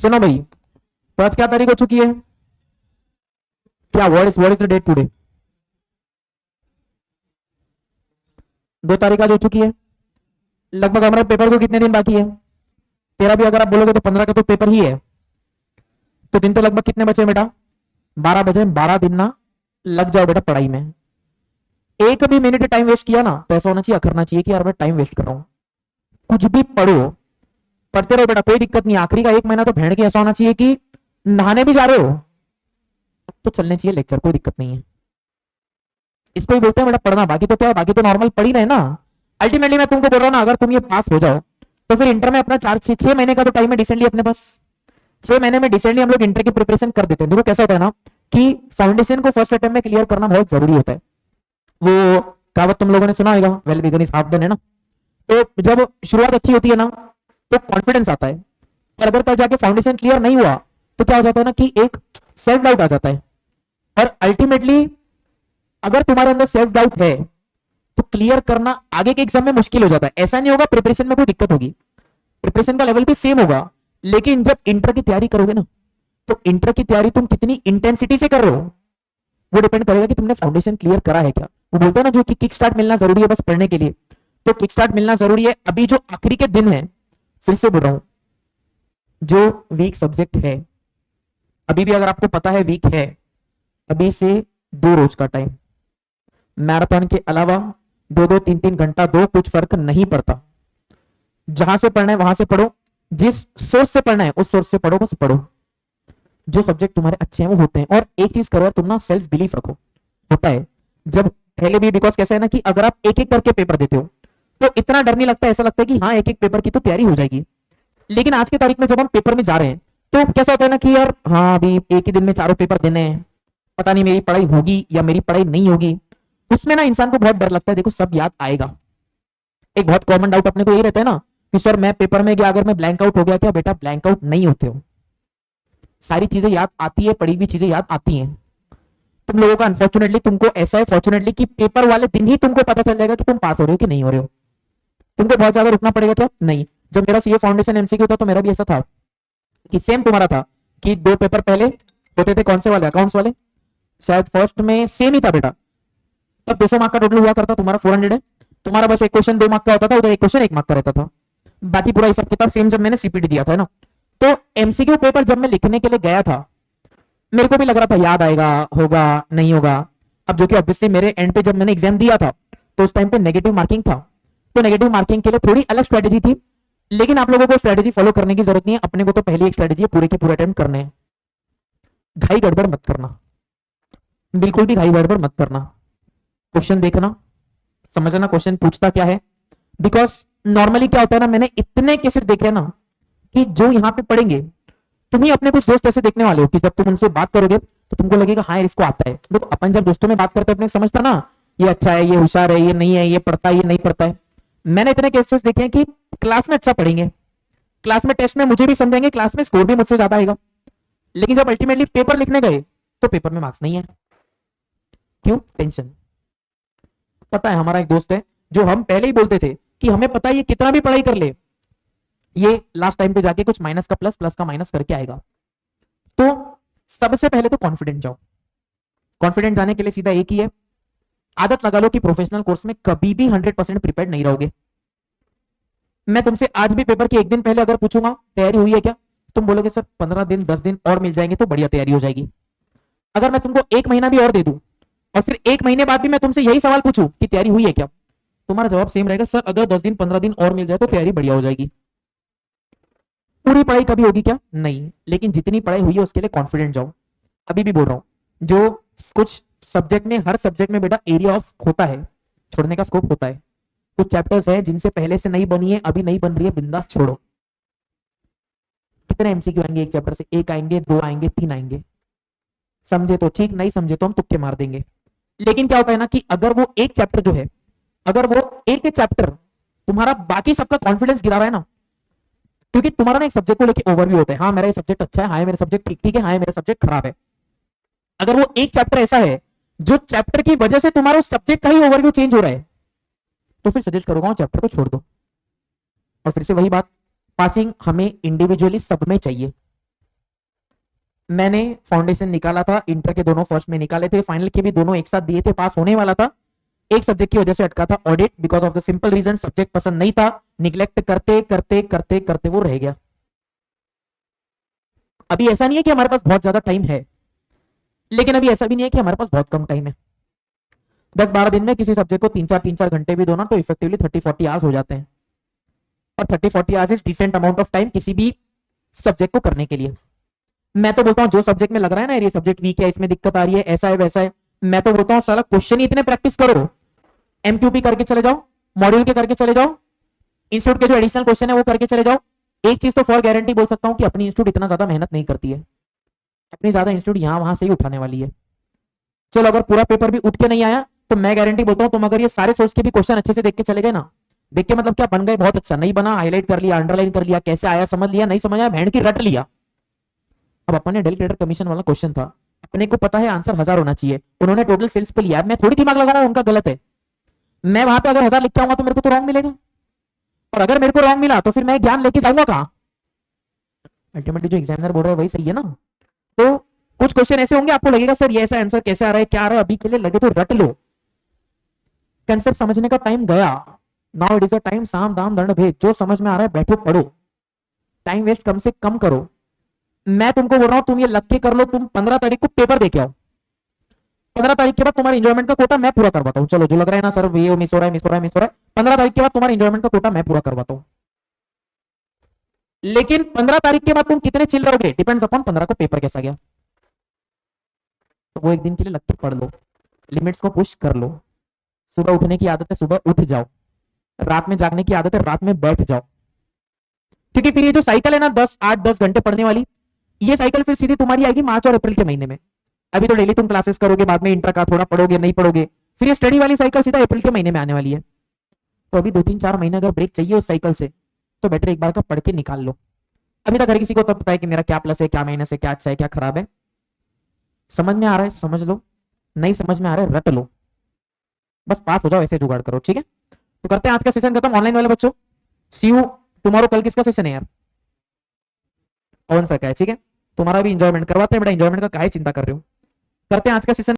सुनो भाई, तो आज क्या तारीख हो चुकी है? क्या what is the date today? 2 तारीख आज हो चुकी है। लगभग हमारे पेपर को कितने दिन बाकी है? तेरा भी अगर आप बोलोगे तो 15 का तो पेपर ही है। तो दिन तो लगभग कितने बचे बेटा? 12 बजे। 12 दिन ना लग जाओ बेटा पढ़ाई में। एक भी मिनट टाइम वेस्ट किया ना तो ऐसा होना चाहिए, करना चाहिए कि यार मैं टाइम वेस्ट कर रहा हूं। कुछ भी पढ़ो, पढ़ते रहो बेटा, कोई दिक्कत नहीं। आखिरी का 1 महीना तो भेड़ के ऐसा होना चाहिए कि नहाने भी जा रहे हो तो चलने चाहिए लेक्चर, कोई दिक्कत नहीं है। इसको ही बोलते हैं बेटा पढ़ना। बाकी तो क्या, बाकी तो नॉर्मल पढ़ ही रहे ना। अल्टीमेटली मैं तुमको बोल रहा हूँ ना, अगर तुम ये पास हो जाओ तो फिर इंटर में अपना 4-6 महीने का तो टाइम है डिसेंटली अपने पास। 6 महीने में डिसेंटली हम लोग इंटर की प्रिपरेशन कर देते हैं। देखो कैसा होता है ना कि फाउंडेशन को फर्स्ट अटेम्प्ट में क्लियर करना बहुत जरूरी होता है। वो कहावत तुम लोगों ने सुना होगा, well begun is half done, है ना। तो जब शुरुआत अच्छी होती है ना तो कॉन्फिडेंस आता है। और अगर कल जाके फाउंडेशन क्लियर नहीं हुआ तो क्या हो जाता है ना कि एक सेल्फ डाउट आ जाता है। और अल्टीमेटली अगर तुम्हारे अंदर सेल्फ डाउट है तो क्लियर करना आगे के एग्जाम में मुश्किल हो जाता है। ऐसा नहीं होगा प्रिपरेशन में कोई दिक्कत होगी, प्रिपरेशन का लेवल भी सेम होगा। लेकिन जब इंटर की तैयारी करोगे ना तो इंटर की तैयारी तुम कितनी इंटेंसिटी से कर रहे हो वो डिपेंड करेगा कि तुमने फाउंडेशन क्लियर करा है क्या। वो बोलते हैं ना जो कि किक स्टार्ट मिलना जरूरी है बस पढ़ने के लिए, तो किक स्टार्ट मिलना जरूरी है। अभी जो आखिरी के दिन है, फिर से बोल रहा हूं, जो वीक सब्जेक्ट है अभी भी अगर आपको पता है वीक है, अभी से 2 रोज का टाइम, मैराथन के अलावा 2-2 3-3 घंटा दो, कुछ फर्क नहीं पड़ता। जहां से पढ़ना है वहां से पढ़ो, जिस सोर्स से पढ़ना है उस सोर्स से पढ़ो, बस पढ़ो। जो सब्जेक्ट तुम्हारे अच्छे हैं वो होते हैं। और एक चीज करो, तुम ना सेल्फ बिलीफ रखो। होता है जब पहले भी, बिकॉज कैसा है ना कि अगर आप एक एक करके पेपर देते हो तो इतना डर नहीं लगता, ऐसा लगता है कि हाँ एक एक पेपर की तो तैयारी हो जाएगी। लेकिन आज की तारीख में जब हम पेपर में जा रहे हैं तो कैसा होता है ना कि यार हाँ अभी एक ही दिन में 4 पेपर देने हैं, पता नहीं मेरी पढ़ाई होगी या मेरी पढ़ाई नहीं होगी। उसमें ना इंसान को बहुत डर लगता है। देखो सब याद आएगा। एक बहुत कॉमन डाउट अपने को ये रहता है ना कि सर मैं पेपर में गया, अगर मैं ब्लैंक आउट हो गया क्या? बेटा ब्लैंक आउट नहीं होते हो, सारी चीजें याद आती है, पढ़ी हुई चीजें याद आती हैं। तुम लोगों का अनफॉर्चुनेटली, तुमको ऐसा है फॉर्चुनेटली कि पेपर वाले दिन ही तुमको पता चल जाएगा कि तुम पास हो रहे हो कि नहीं हो रहे हो। तुमको बहुत ज्यादा रुकना पड़ेगा क्या? नहीं। जब मेरा सीए फाउंडेशन एमसीक्यू था तो मेरा भी ऐसा था कि सेम तुम्हारा था कि 2 पेपर पहले होते थे, कौन से वाले? अकाउंट्स वाले। शायद फर्स्ट में सेम ही था बेटा। तब 200 मार्क का टोटल हुआ करता, तुम्हारा 400 है। तुम्हारा बस एक क्वेश्चन 2 मार्क का होता था, उधर एक क्वेश्चन 1 मार्क का रहता था। बाकी पूरा हिसाब किताब सेम जब मैंने सीपीटी दिया था ना। तो एमसीक्यू पेपर जब मैं लिखने के लिए गया था मेरे को भी लग रहा था याद आएगा, होगा नहीं होगा। अब जो कि ऑब्वियसली मेरे एंड पे जब मैंने एग्जाम दिया था तो उस टाइम पे नेगेटिव मार्किंग था, तो नेगेटिव मार्किंग के लिए थोड़ी अलग स्ट्रेटेजी थी। लेकिन आप लोगों को स्ट्रेटेजी फॉलो करने की जरूरत नहीं है, अपने को तो पहली एक स्ट्रेटेजी है पूरे के पूरे अटेम्प्ट करने हैं। घाई गड़बड़ मत करना, बिल्कुल भी घाई गड़बड़ मत करना। क्वेश्चन देखना, समझना क्वेश्चन पूछता क्या है। बिकॉज नॉर्मली क्या होता है ना, मैंने इतने केसेस देखे हैं ना कि जो यहाँ पे पढ़ेंगे, तुम ही अपने कुछ दोस्त ऐसे देखने वाले हो कि जब तुम उनसे बात करोगे तो तुमको लगेगा हाँ यार इसको आता है। देखो अपन जब दोस्तों में बात करते हैं अपने समझता ना, ये अच्छा है, ये होशियार है, ये नहीं है, ये पढ़ता है, ये नहीं पढ़ता है। मैंने इतने केसेस देखे हैं कि क्लास में अच्छा पढ़ेंगे, क्लास में टेस्ट में मुझे भी समझेंगे, क्लास में स्कोर भी मुझसे ज्यादा आएगा, लेकिन जब अल्टीमेटली पेपर लिखने गए तो पेपर में मार्क्स नहीं है। क्यों? टेंशन। पता है हमारा एक दोस्त है जो हम पहले ही बोलते थे कि हमें पता है ये कितना भी पढ़ाई कर ले, ये लास्ट टाइम पे जाके कुछ माइनस का प्लस, प्लस का माइनस करके आएगा। तो सबसे पहले तो कॉन्फिडेंट जाओ। कॉन्फिडेंट जाने के लिए सीधा एक ही है, आदत लगा लो कि प्रोफेशनल कोर्स में कभी भी 100% प्रिपेयर नहीं रहोगे। मैं तुमसे आज भी पेपर के एक दिन पहले अगर पूछूंगा तैयारी हुई है क्या, तुम बोलोगे सर 15 दिन 10 दिन और मिल जाएंगे तो बढ़िया तैयारी हो जाएगी। अगर मैं तुमको 1 महीना भी और दे दूं और फिर 1 महीने बाद भी मैं तुमसे यही सवाल पूछूं कि तैयारी हुई है क्या, तुम्हारा जवाब सेम रहेगा, सर अगर 10 दिन 15 दिन और मिल जाए तो तैयारी बढ़िया हो जाएगी। पूरी पढ़ाई कभी होगी क्या? नहीं। लेकिन जितनी पढ़ाई हुई है उसके लिए कॉन्फिडेंट जाओ। अभी भी बोल रहा हूं, जो कुछ सब्जेक्ट में, हर सब्जेक्ट में बेटा एरिया ऑफ होता है, छोड़ने का स्कोप होता है। कुछ चैप्टर्स हैं जिनसे पहले से नहीं बनी है, अभी नहीं बन रही है, बिंदास छोड़ो। कितने एमसीक्यू आएंगे एक चैप्टर से? 1 आएंगे, 2 आएंगे, 3 आएंगे। समझे तो ठीक, नहीं समझे तो हम तुक्के मार देंगे। लेकिन क्या होता है ना कि अगर वो एक चैप्टर जो है, अगर वो एक चैप्टर तुम्हारा बाकी सबका कॉन्फिडेंस गिरा रहा है ना, क्योंकि तुम्हारा ना एक सब्जेक्ट को लेके ओवरव्यू होता है, हाँ मेरा ये सब्जेक्ट अच्छा है, हाँ मेरा सब्जेक्ट ठीक ठीक है, हाँ मेरा सब्जेक्ट खराब है। अगर वो एक चैप्टर ऐसा है जो चैप्टर की वजह से तुम्हारा उस सब्जेक्ट का ही ओवरव्यू चेंज हो रहा है, तो फिर सजेस्ट करूंगा चैप्टर को छोड़ दो। और फिर से वही बात, पासिंग हमें इंडिविजुअली सब में चाहिए। मैंने फाउंडेशन निकाला था, इंटर के दोनों फर्स्ट में निकाले थे, फाइनल के भी दोनों एक साथ दिए थे, पास होने वाला था, एक सब्जेक्ट की वजह से अटका था audit, because of the simple reason subject पसंद नहीं था, निग्लेक्ट करते करते करते करते वो रह गया। अभी ऐसा नहीं है कि हमारे पास बहुत ज्यादा टाइम है, लेकिन अभी ऐसा भी नहीं है कि हमारे पास बहुत कम टाइम है। 10-12 दिन में किसी सब्जेक्ट को 3-4 घंटे भी दो ना, तो इफेक्टिवली 30-40 आवर्स हो जाते हैं, और 30-40 hours is decent amount of time किसी भी सब्जेक्ट को करने के लिए। मैं तो बोलता हूँ जो सब्जेक्ट में लग रहा है ना ये सब्जेक्ट वीक है, इसमें दिक्कत आ रही है, ऐसा है वैसा है, मैं तो बोलता हूँ साला क्वेश्चन ही इतने प्रैक्टिस करो, एमक्यूपी करके चले जाओ, मॉड्यूल के करके चले जाओ, इंस्टीट्यूट के जो एडिशनल क्वेश्चन है वो करके चले जाओ। एक चीज तो फॉर गारंटी बोल सकता हूँ कि अपनी इंस्टीट्यूट इतना ज्यादा मेहनत नहीं करती है, अपनी ज्यादा इंस्टीट्यूट यहां वहां से ही उठाने वाली है। चलो अगर पूरा पेपर भी उठ के नहीं आया तो मैं गारंटी बोलता हूँ तुम अगर ये सारे सोर्स के भी क्वेश्चन अच्छे से देख के चले गए ना, देख के मतलब क्या बन गए बहुत अच्छा, नहीं बना हाईलाइट कर लिया, अंडरलाइन कर लिया, कैसे आया समझ लिया, नहीं समझ आया भेड़ की रट लिया। अब अपन ने डेल क्रेडिट कमीशन वाला क्वेश्चन था, अपने को पता है आंसर 1000 होना चाहिए, उन्होंने टोटल सेल्स पे लिया, मैं थोड़ी दिमाग लगा रहा हूं उनका गलत है, मैं वहां पे अगर 1000 लिख के आऊंगा तो मेरे को तो रॉन्ग मिलेगा, और अगर मेरे को रॉन्ग मिला तो फिर मैं ज्ञान लेके जाऊंगा कहां? अल्टीमेटली जो एग्जामिनर बोल रहा है वही सही है ना। तो कुछ क्वेश्चन ऐसे होंगे आपको लगेगा सर ये ऐसा आंसर कैसे आ रहा है, क्या आ रहा है, अभी के लिए लगे तो रट लो, कंसेप्ट समझने का टाइम गया, now it is the time साम दाम दंड भेद, जो समझ में आ रहा है बैठो पढ़ो, टाइम वेस्ट कम से कम करो। मैं तुमको बोल रहा हूं तुम ये लग के कर लो, तुम 15 तारीख को पेपर दे के आओ, 15 तारीख के बाद तुम्हारे इंजॉयमेंट का कोटा मैं पूरा करवाता हूँ। चलो जो लग रहा है ना सर ये मिस हो रहा है मिस हो रहा है मिस हो रहा है, 15 तारीख के बाद तुम्हारे इंजॉयमेंट का कोटा मैं पूरा करवाता हूँ। लेकिन 15 तारीख के बाद तुम कितने चिल रहोगे डिपेंड्स अपॉन 15 को पेपर कैसा गया, तो वो एक दिन के लिए लग के पढ़ लो, लिमिट्स को पुश कर लो, सुबह उठने की आदत है सुबह उठ जाओ, रात में जागने की आदत है रात में बैठ जाओ, क्योंकि फिर ये जो साइकिल है ना 8-10 घंटे पढ़ने वाली, ये साइकिल फिर सीधी तुम्हारी आएगी मार्च और अप्रैल के महीने में। अभी तो डेली तुम क्लासेस करोगे, बाद में इंटर का थोड़ा पढ़ोगे नहीं पढ़ोगे, फिर ये स्टडी वाली साइकिल सीधा अप्रैल के महीने में आने वाली है। तो अभी 2-3-4 महीने अगर ब्रेक चाहिए उस साइकिल से तो बेटर एक बार का पढ़ के निकाल लो। अभी तक हर किसी को तो पता है कि मेरा क्या प्लस है क्या माइनस है, क्या अच्छा है क्या खराब है, समझ में आ रहा है समझ लो, नहीं समझ में आ रहा है रट लो, बस पास हो जाओ ऐसे जुगाड़ करो। ठीक है तो करते हैं आज का सेशन खत्म ऑनलाइन वाले बच्चों, सी यू टुमारो। कल किसका सेशन है यार? पवन सर का है, ठीक है तुम्हारा भी इंजॉयमेंट करवाते हैं बेटा, इंजॉयमेंट का काहे चिंता कर रहे हो, करते हैं आज का सेशन।